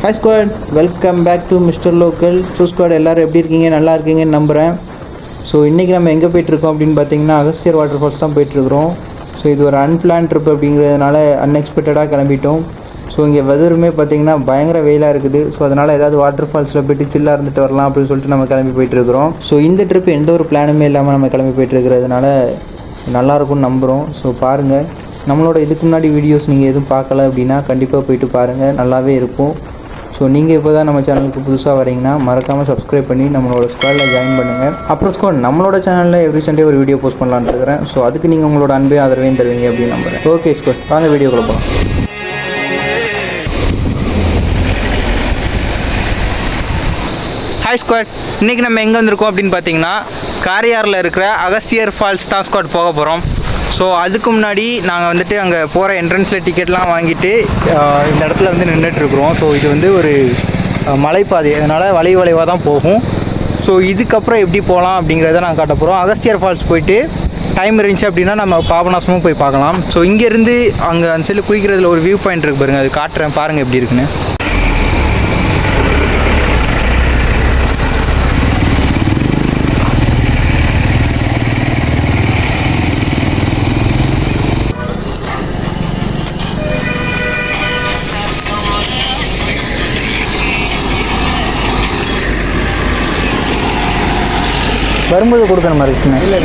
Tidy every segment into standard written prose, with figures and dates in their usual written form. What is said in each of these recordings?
Hi squad, welcome back to mister local. So squad, எல்லோரும் எப்படி இருக்கீங்க? நல்லா இருக்கீங்கன்னு நம்புகிறேன். ஸோ இன்றைக்கி நம்ம எங்கே போய்ட்டுருக்கோம் அப்படின்னு பார்த்தீங்கன்னா அகஸ்தியர் வாட்டர் ஃபால்ஸ் தான் போய்ட்டுருக்குறோம். ஸோ இது ஒரு அன்பிளான் ட்ரிப் அப்படிங்கிறதுனால அன்எக்ஸ்பெக்டடாக கிளம்பிட்டோம். ஸோ இங்கே வெதருமே பார்த்திங்கன்னா பயங்கர வெயிலாக இருக்குது. ஸோ அதனால் ஏதாவது வாட்டர் ஃபால்ஸில் போய்ட்டு சில்லாக இருந்துட்டு வரலாம் அப்படின்னு சொல்லிட்டு நம்ம கிளம்பி போய்ட்டுருக்குறோம். ஸோ இந்த ட்ரிப் எந்த ஒரு பிளானுமே இல்லாமல் நம்ம கிளம்பி போய்ட்டுருக்கிறதுனால நல்லாயிருக்கும்னு நம்புகிறோம். ஸோ பாருங்கள், நம்மளோட இதுக்கு முன்னாடி வீடியோஸ் நீங்கள் எதுவும் பார்க்கல அப்படின்னா கண்டிப்பாக போய்ட்டு பாருங்கள், நல்லாவே இருக்கும். ஸோ நீங்கள் இப்போ தான் நம்ம சேனலுக்கு புதுசாக வரீங்கன்னா மறக்காமல் சப்ஸ்கிரைப் பண்ணி நம்மளோட ஸ்குவாடில் ஜாயின் பண்ணுங்கள். அப்புறம் ஸ்குவாட், நம்மளோட சேனலில் எவ்ரி சண்டே ஒரு வீடியோ போஸ்ட் பண்ணலான்னு இருக்கிறேன். ஸோ அதுக்கு நீங்கள் உங்களோட அன்பே ஆதரவையும் தருவீங்க அப்படின்னு நம்புகிறேன். ஓகே ஸ்குவாட், வாங்க வீடியோக்குள்ள போகலாம். ஹாய் ஸ்குவாட், இன்றைக்கி நம்ம எங்கே வந்திருக்கோம் அப்படின்னு பார்த்தீங்கன்னா காரையாறில் இருக்கிற அகஸ்தியர் ஃபால்ஸ் தான் ஸ்குவாட் போக போகிறோம். ஸோ அதுக்கு முன்னாடி நாங்கள் வந்துட்டு அங்கே போகிற என்ட்ரன்ஸில் டிக்கெட்லாம் வாங்கிட்டு இந்த இடத்துல வந்து நின்றுட்டுருக்குறோம். ஸோ இது வந்து ஒரு மலைப்பாதை, அதனால் வளைவாக தான் போகும். ஸோ இதுக்கப்புறம் எப்படி போகலாம் அப்படிங்கிறத நான் காட்ட போகிறோம். அகஸ்தியர் ஃபால்ஸ் போயிட்டு டைம் இருந்துச்சு அப்படின்னா நம்ம பாபநாசமும் போய் பார்க்கலாம். ஸோ இங்கேருந்து அங்கே அந்த சைடில் குளிக்கிறதுல ஒரு வியூ பாயிண்ட் இருக்குது பாருங்கள், அது காட்டுறேன் பாருங்கள் எப்படி இருக்குன்னு. வரும்போது கொடுக்குற மாதிரி இருக்குங்க. இல்லை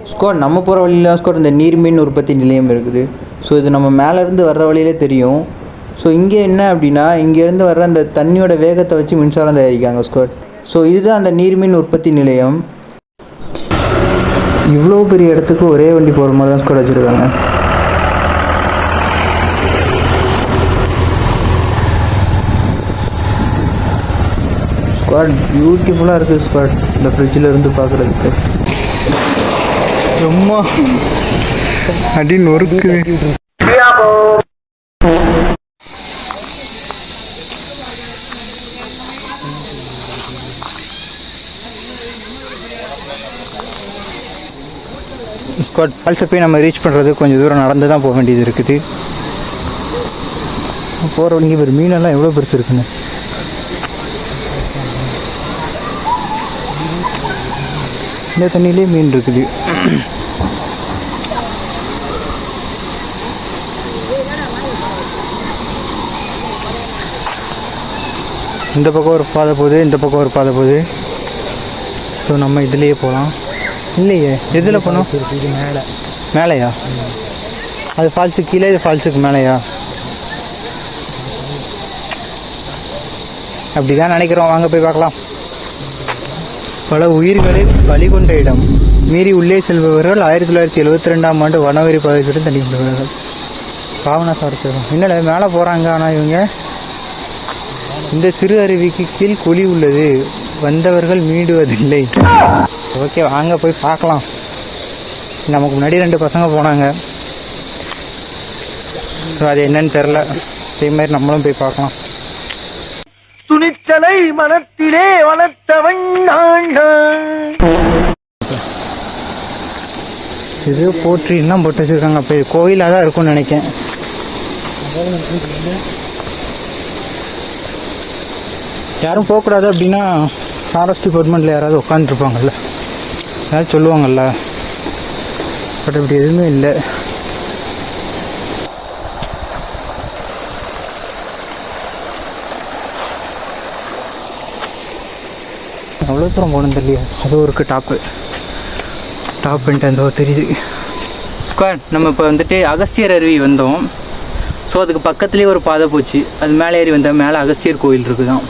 ஸ்குவாட், நம்ம போகிற வழியில் ஸ்குவாட் இந்த நீர்மீன் உற்பத்தி நிலையம் இருக்குது. ஸோ இது நம்ம மேலேருந்து வர்ற வழியிலே தெரியும். ஸோ இங்கே என்ன அப்படின்னா, இங்கேருந்து வர்ற அந்த தண்ணியோட வேகத்தை வச்சு மின்சாரம் தயாரிக்காங்க ஸ்குவாட். ஸோ இதுதான் அந்த நீர்மீன் உற்பத்தி நிலையம். இவ்வளோ பெரிய இடத்துக்கு ஒரே வண்டி போகிற மாதிரி தான் ஸ்குவாட் வச்சுருக்காங்க. ஸ்குவாட், பியூட்டிஃபுல்லாக இருக்குது ஸ்குவாட் இந்த ஃப்ரிட்ஜில் இருந்து பார்க்குறதுக்கு. ரொம்ப அடி நொறுக்கு. ஸ்குவாட், ஃபால்ஸை போய் நம்ம ரீச் பண்ணுறது கொஞ்சம் தூரம் நடந்து தான் போக வேண்டியது இருக்குது. போகிற வழிங்க ஒரு மீனெல்லாம் எவ்வளோ பெருசு இருக்குன்னு. இந்த தண்ணியிலே மீன் இருக்குது. இந்த பக்கம் ஒரு பாதை போகுது, இந்த பக்கம் ஒரு பாதை போகுது. ஸோ நம்ம இதுலேயே போகலாம். இல்லையே, எதில் போனோம்? இது மேலேயா? அது ஃபால்ஸுக்கு கீழே, இது ஃபால்ஸுக்கு மேலேயா? அப்படி தான் நினைக்கிறோம். வாங்க போய் பார்க்கலாம். பல உயிர்களை பலி கொண்ட இடம், மீறி உள்ளே செல்பவர்கள் 1972ஆம் ஆண்டு வனவெறி பாதையுடன் தண்ணி கொண்டவர்கள். பாவனாசாரம் என்னடா மேலே போகிறாங்க, ஆனால் இவங்க இந்த சிறு அருவிக்கு கீழ் குழி உள்ளது, வந்தவர்கள் மீண்டுவதில்லை. ஓகே, வாங்க போய் பார்க்கலாம். நமக்கு முன்னாடி 2 பசங்க போனாங்க. ஸோ அது என்னன்னு தெரில. அதே மாதிரி நம்மளும் போய் பார்க்கலாம். துணிச்சலை மனத்திலே வளர்த்தவன் இது போற்றிலாம் போட்டு வச்சுருக்காங்க. அப்போ இது கோயிலாக தான் இருக்கும்னு நினைக்கிறேன். யாரும் போகக்கூடாது அப்படின்னா ஃபாரஸ்ட் டிபார்ட்மெண்ட்டில் யாராவது உட்காந்துருப்பாங்கல்ல, யாராவது சொல்லுவாங்கள்ல. பட் அப்படி எதுவுமே இல்லை. அவ்வளோ தூரம் போகணும் தெரியல. அது ஒரு டாப் பண்ணிட்டு அந்த தெரியுது. ஸ்குவாட், நம்ம இப்போ வந்துட்டு அகஸ்தியர் அருவி வந்தோம். ஸோ அதுக்கு பக்கத்துலேயே ஒரு பாதை போச்சு, அது மேலே ஏறி வந்தால் மேலே அகஸ்தியர் கோயில் இருக்குதான்.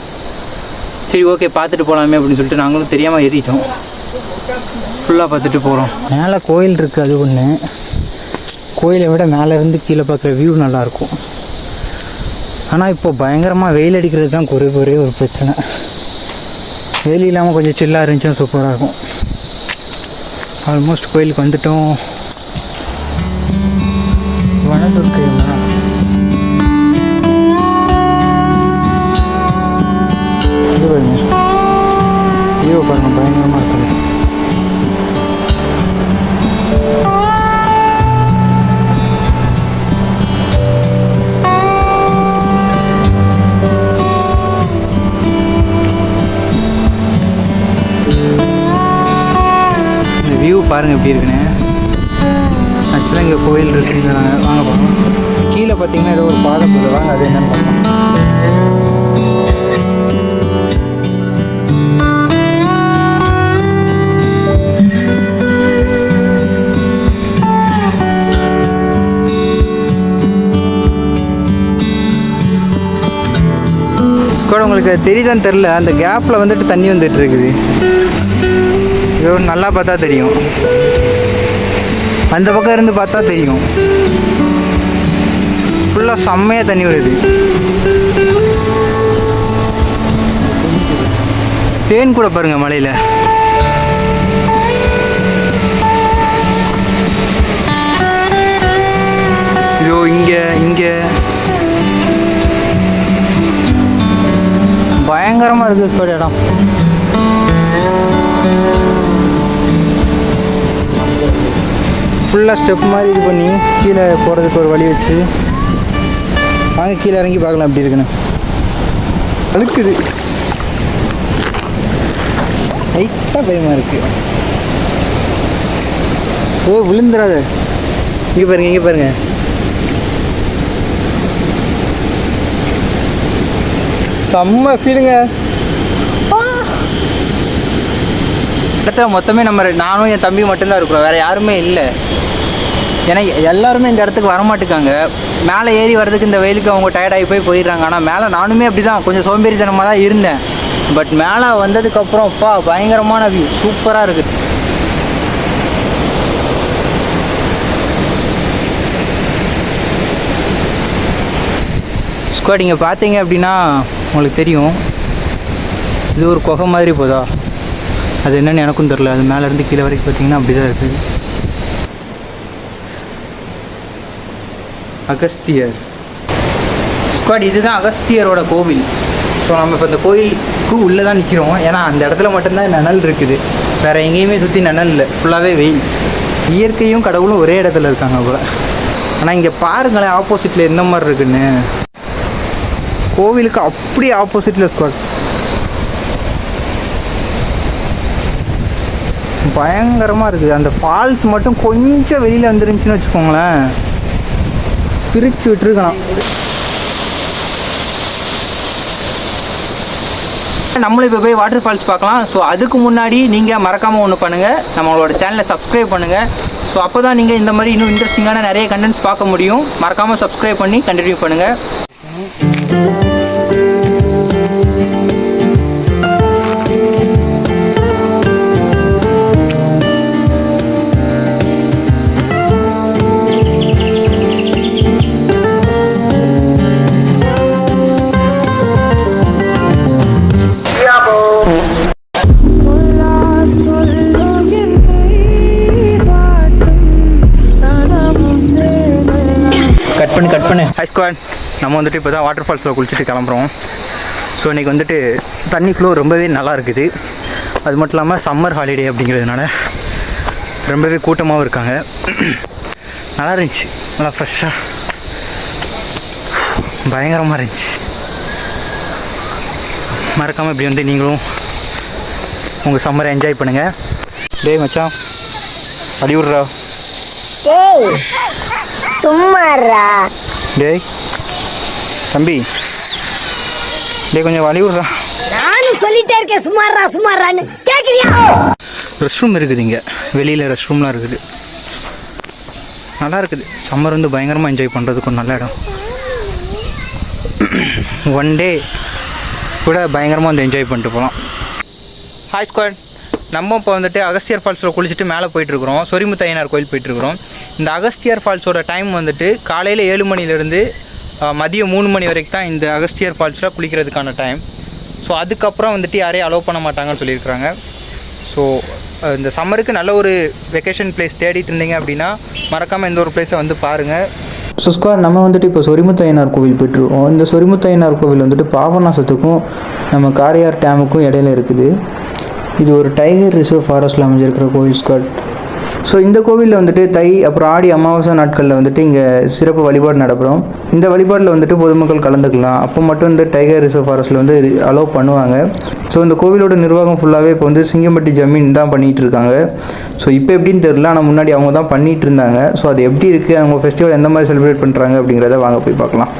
சரி ஓகே, பார்த்துட்டு போகலாமே அப்படின்னு சொல்லிட்டு நாங்களும் தெரியாமல் ஏறிட்டோம். ஃபுல்லாக பார்த்துட்டு போகிறோம். மேலே கோயில் இருக்குது, அது ஒன்று. கோயிலை விட மேலேருந்து கீழே பார்க்குற வியூ நல்லாயிருக்கும். ஆனால் இப்போ பயங்கரமாக வெயில் அடிக்கிறது தான் ஒரே ஒரு பிரச்சனை. வெயில் இல்லாமல் கொஞ்சம் சில்லாக இருந்துச்சுன்னா சூப்பராக இருக்கும். ஆல்மோஸ்ட் கோயிலுக்கு வந்துட்டோம். வனதுர்க்கை இது பாருங்க, வியூ பாருங்க, பயங்கரமாக இருக்குது. பாருங்கள் எப்படி இருக்குன்னு. ஆக்சுவலாக இங்கே கோயில் இருக்குங்கிறாங்க. வாங்க பார்க்கலாம். கீழே பார்த்தீங்கன்னா ஏதோ ஒரு பாதை போகுது. வாங்க அது என்னென்னு பார்க்கலாம். கூட உங்களுக்கு தெரியுதான்னு தெரில, அந்த கேப்பில் வந்துட்டு தண்ணி வந்துட்டு இருக்குது. இது நல்லா பார்த்தா தெரியும், அந்த பக்கம் இருந்து பார்த்தா தெரியும். ஃபுல்லாக செம்மையாக தண்ணி வருது. தேன் கூட பாருங்கள் மலையில். இதோ இங்கே பயங்கரமாக இருக்குது ஸ்குவாட் இடம். ஃபுல்லாக ஸ்டெப் மாதிரி இது பண்ணி கீழே போகிறதுக்கு ஒரு வழி வச்சு வாங்க கீழே இறங்கி பார்க்கலாம் எப்படி இருக்குன்னு. அழுக்குது, லைட்டாக பயமாக இருக்குது. ஓ விழுந்துடாத. இங்கே பாருங்கள். செம்ம ஃபீலுங்க. இடத்துல மொத்தமே நானும் என் தம்பி மட்டும்தான் இருக்கிறோம், வேறு யாருமே இல்லை. ஏன்னா எல்லாருமே இந்த இடத்துக்கு வரமாட்டுக்காங்க. மேலே ஏறி வர்றதுக்கு இந்த வெயிலுக்கு அவங்க டயர்டாகி போயிடுறாங்க. ஆனால் மேலே நானுமே அப்படி தான் கொஞ்சம் சோம்பேறித்தனமாக தான் இருந்தேன். பட் மேலே வந்ததுக்கப்புறம் பயங்கரமான வியூ, சூப்பராக இருக்குது. ஸ்குவாட் இங்கே பார்த்தீங்க அப்படின்னா உங்களுக்கு தெரியும், இது ஒரு குகை மாதிரி போதா, அது என்னென்னு எனக்கும் தெரில. அது மேலேருந்து கீழே வரைக்கும் பார்த்தீங்கன்னா அப்படி தான் இருக்குது. அகஸ்தியர் ஸ்குவாட், இதுதான் அகஸ்தியரோட கோவில். ஸோ நம்ம இப்போ இந்த கோயிலுக்கு உள்ளே தான் நிற்கிறோம். ஏன்னா அந்த இடத்துல மட்டும்தான் நிழல் இருக்குது, வேறு எங்கேயுமே சுற்றி நிழல் இல்லை, ஃபுல்லாகவே வெயில். இயற்கையும் கடவுளும் ஒரே இடத்துல இருக்காங்க போல். ஆனால் இங்கே பாருங்களேன் ஆப்போசிட்டில் எந்த மாதிரி இருக்குன்னு. கோவிலுக்கு அப்படியே ஆப்போசிட்டில் ஸ்குவாட். பயங்கரமாக இருக்குது. அந்த ஃபால்ஸ் மட்டும் கொஞ்சம் வெளியில் வந்துருந்துச்சுன்னு வச்சுக்கோங்களேன், பிரித்து விட்டுருக்கலாம். நம்மளும் இப்போ போய் வாட்டர் ஃபால்ஸ் பார்க்கலாம். ஸோ அதுக்கு முன்னாடி நீங்கள் மறக்காமல் ஒன்று பண்ணுங்கள், நம்மளோட சேனலை சப்ஸ்கிரைப் பண்ணுங்கள். ஸோ அப்போ தான் நீங்கள் இந்த மாதிரி இன்னும் இன்ட்ரெஸ்டிங்கான நிறைய கண்டென்ட்ஸ் பார்க்க முடியும். மறக்காமல் சப்ஸ்கிரைப் பண்ணி கண்டினியூ பண்ணுங்கள். கட் பண்ணு. ஹை ஸ்குவாட், நம்ம வந்துட்டு இப்போ தான் வாட்டர் ஃபால்ஸில் குளிச்சுட்டு கிளம்புறோம். ஸோ இன்றைக்கி வந்துட்டு தண்ணி ஃப்ளோ ரொம்பவே நல்லா இருக்குது. அது மட்டும் இல்லாமல் சம்மர் ஹாலிடே அப்படிங்கிறதுனால ரொம்பவே கூட்டமாகவும் இருக்காங்க. நல்லா இருந்துச்சு, நல்லா ஃப்ரெஷ்ஷாக பயங்கரமாக இருந்துச்சு. மறக்காமல் இப்படி வந்து நீங்களும் உங்கள் சம்மரை என்ஜாய் பண்ணுங்கள். டேய் மச்சான், அடி விட்றா. சும்மாறா. டேய் தம்பி, டேய் கொஞ்சம் வழி விட்றா. நானும் சொல்லிட்டே இருக்கேன் சும்மாறான்னு கேட்குறியா? ரெஸ்ட் ரூம் இருக்குது இங்கே, வெளியில் ரெஸ்ட் ரூம்லாம் இருக்குது. நல்லா இருக்குது. சம்மர் வந்து பயங்கரமாக என்ஜாய் பண்ணுறதுக்கு ஒரு நல்ல இடம். ஒன் டே கூட பயங்கரமாக வந்து என்ஜாய் பண்ணிட்டு போகலாம். ஹாய் ஸ்குவாட், நம்ம இப்போ வந்துட்டு அகஸ்தியர் ஃபால்ஸில் குளிச்சுட்டு மேலே போயிட்டுருக்குறோம். சொரிமுத்தையனார் கோயில் போயிட்டுருக்குறோம். இந்த அகஸ்தியர் ஃபால்ஸோட டைம் வந்துட்டு காலையில் 7 மணிலேருந்து மதியம் 3 மணி வரைக்கும் தான் இந்த அகஸ்தியர் ஃபால்ஸில் குளிக்கிறதுக்கான டைம். ஸோ அதுக்கப்புறம் வந்துட்டு யாரையும் அலோவ் பண்ண மாட்டாங்கன்னு சொல்லியிருக்கிறாங்க. ஸோ இந்த சம்மருக்கு நல்ல ஒரு வெக்கேஷன் பிளேஸ் தேடிட்டு இருந்தீங்க அப்படின்னா மறக்காமல் இந்த ஒரு பிளேஸை வந்து பாருங்கள். ஸோ ஸ்குவாட், நம்ம வந்துட்டு இப்போ சொரிமுத்தையனார் கோவில் போய்ட்டுருக்கோம். இந்த சொரிமுத்தையனார் கோவில் வந்துட்டு பாபநாசத்துக்கும் நம்ம காரையார் டேமுக்கும் இடையில இருக்குது. இது ஒரு டைகர் ரிசர்வ் ஃபாரஸ்ட்டில் அமைஞ்சிருக்கிற கோவில் ஸ்குவாட். ஸோ இந்த கோவிலில் வந்துட்டு தை அப்புறம் ஆடி அமாவாசை நாட்களில் வந்துட்டு இங்கே சிறப்பு வழிபாடு நடைபெறும். இந்த வழிபாடில் வந்துட்டு பொதுமக்கள் கலந்துக்கலாம். அப்போ மட்டும் இந்த டைகர் ரிசர்வ் ஃபாரஸ்ட்டில் வந்து அலோவ் பண்ணுவாங்க. ஸோ இந்த கோவிலோட நிர்வாகம் ஃபுல்லாகவே இப்போ வந்து சிங்கம்பட்டி ஜமீன் தான் பண்ணிகிட்டு இருக்காங்க. ஸோ இப்போ எப்படின்னு தெரியல, ஆனால் முன்னாடி அவங்க தான் பண்ணிகிட்டு இருந்தாங்க. ஸோ அது எப்படி இருக்குது, அவங்க ஃபெஸ்டிவல் எந்த மாதிரி செலிப்ரேட் பண்ணுறாங்க அப்படிங்கிறத வாங்க போய் பார்க்கலாம்.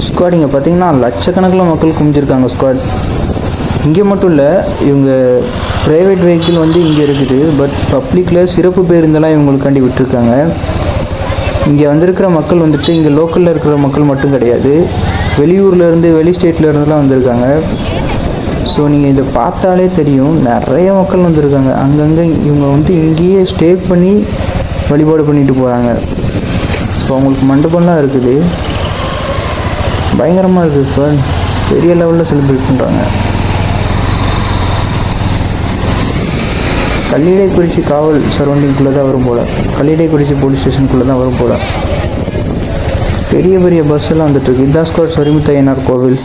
ஸ்குவாட் இங்கே பார்த்தீங்கன்னா லட்சக்கணக்கில் மக்கள் குமிஞ்சிருக்காங்க ஸ்குவாட். இங்கே மட்டும் இல்லை, இவங்க ப்ரைவேட் வெஹிக்கிள் வந்து இங்கே இருக்குது. பட் பப்ளிக்கில் சிறப்பு பேருந்தெல்லாம் இவங்களுக்காண்டி விட்டுருக்காங்க. இங்கே வந்திருக்கிற மக்கள் வந்துட்டு இங்கே லோக்கலில் இருக்கிற மக்கள் மட்டும் கிடையாது, வெளியூர்லேருந்து வெளி ஸ்டேட்டில் இருந்தெல்லாம் வந்திருக்காங்க. ஸோ நீங்கள் இதை பார்த்தாலே தெரியும், நிறைய மக்கள் வந்திருக்காங்க. அங்கங்கே இவங்க வந்து இங்கேயே ஸ்டே பண்ணி வழிபாடு பண்ணிட்டு போகிறாங்க. ஸோ அவங்களுக்கு மண்டபம்லாம் இருக்குது, பயங்கரமாக இருக்குது. இப்போ பெரிய லெவலில் செலிப்ரேட் பண்ணுறாங்க. கல்லிடைக்குறிச்சி காவல் சரௌண்டிங்குள்ளே தான் வரும் போல், கல்லிடைக்குறிச்சி போலீஸ் ஸ்டேஷனுக்குள்ளே தான் வரும் போல். பெரிய பெரிய பஸ் எல்லாம் வந்துட்டுருக்கு. இதுதான் ஸ்குவாட் சொரிமுத்தையனார் கோவில்.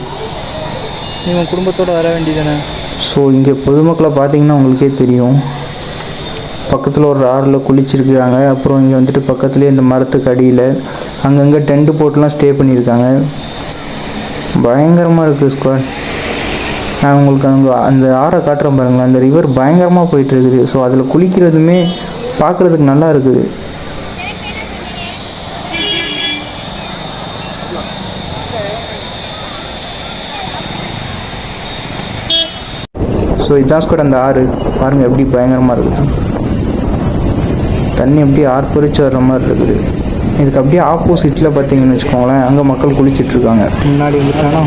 நீங்கள் குடும்பத்தோடு வர வேண்டியதானே. ஸோ இங்கே பொதுமக்களை பார்த்தீங்கன்னா உங்களுக்கே தெரியும், பக்கத்தில் ஒரு ஆறில் குளிச்சிருக்கிறாங்க. அப்புறம் இங்கே வந்துட்டு பக்கத்துலேயே இந்த மரத்துக்கு அடியில் அங்கங்கே டென்ட்டு போட்டுலாம் ஸ்டே பண்ணியிருக்காங்க. பயங்கரமாக இருக்குது ஸ்குவாட். நான் உங்களுக்கு அங்கே அந்த ஆறை காட்டுறேன் பாருங்களேன், அந்த ரிவர் பயங்கரமாக போயிட்டுருக்குது. ஸோ அதில் குளிக்கிறதுமே பார்க்குறதுக்கு நல்லா இருக்குது. ஸோ இதுதான் ஸ்குவாட் அந்த ஆறு, பாருங்கள் எப்படி பயங்கரமாக இருக்குது. தண்ணி அப்படியே ஆர்ப்பரிச்சு வர்ற மாதிரி இருக்குது. இதுக்கு அப்படியே ஆப்போசிட்டில் பார்த்தீங்கன்னு வச்சுக்கோங்களேன், அங்கே மக்கள் குளிச்சிட்ருக்காங்க. முன்னாடி வந்துட்டானா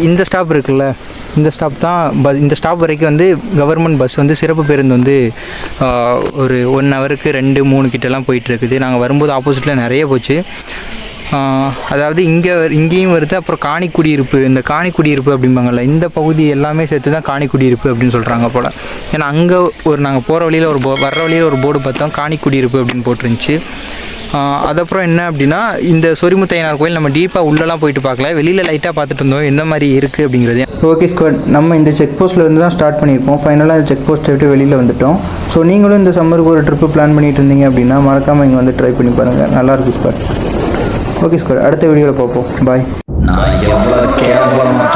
இந்த ஸ்டாப் இருக்குல்ல, இந்த ஸ்டாப் தான் இந்த ஸ்டாப் வரைக்கும் வந்து கவர்மெண்ட் பஸ் வந்து சிறப்பு பேருந்து வந்து ஒரு 1 ஹவருக்கு 2-3 கிட்டலாம் போயிட்டுருக்குது. நாங்கள் வரும்போது ஆப்போசிட்டில் நிறைய போச்சு. அதாவது இங்கேயும் வருது. அப்புறம் காணிக்குடியிருப்பு, இந்த காணிக்குடியிருப்பு அப்படிம்பாங்கள்ல, இந்த பகுதி எல்லாமே சேர்த்து தான் காணிக்குடியிருப்பு அப்படின்னு சொல்கிறாங்க போல். ஏன்னா அங்கே நாங்கள் போகிற வழியில் வர்ற வழியில் ஒரு போர்டு பார்த்தோம், காணிக்குடியிருப்பு அப்படின்னு போட்டுருந்துச்சு. அதுக்கப்புறம் என்ன அப்படின்னா, இந்த சொரிமுத்தையனார் கோயில் நம்ம டீப்பாக உள்ளெல்லாம் போயிட்டு பார்க்கல, வெளியில் லைட்டாக பார்த்துட்டு இருந்தோம் என்ன மாதிரி இருக்குது அப்படிங்கிறது. ஓகே ஸ்குவாட், நம்ம இந்த செக் போஸ்ட்டில் இருந்து தான் ஸ்டார்ட் பண்ணியிருப்போம். ஃபைனலாக இந்த செக் போஸ்ட்டை விட்டு வெளியில் வந்துவிட்டோம். ஸோ நீங்களும் இந்த சம்மருக்கு ஒரு ட்ரிப்பு பிளான் பண்ணிட்டு இருந்தீங்க அப்படின்னா மறக்காமல் இங்கே வந்து ட்ரை பண்ணி பாருங்கள், நல்லாயிருக்கு ஸ்குவாட். ஓகே ஸ்குவாட், அடுத்த வீடியோவில் பார்ப்போம். பாய். நான் எவ்வளோ கேவலமாக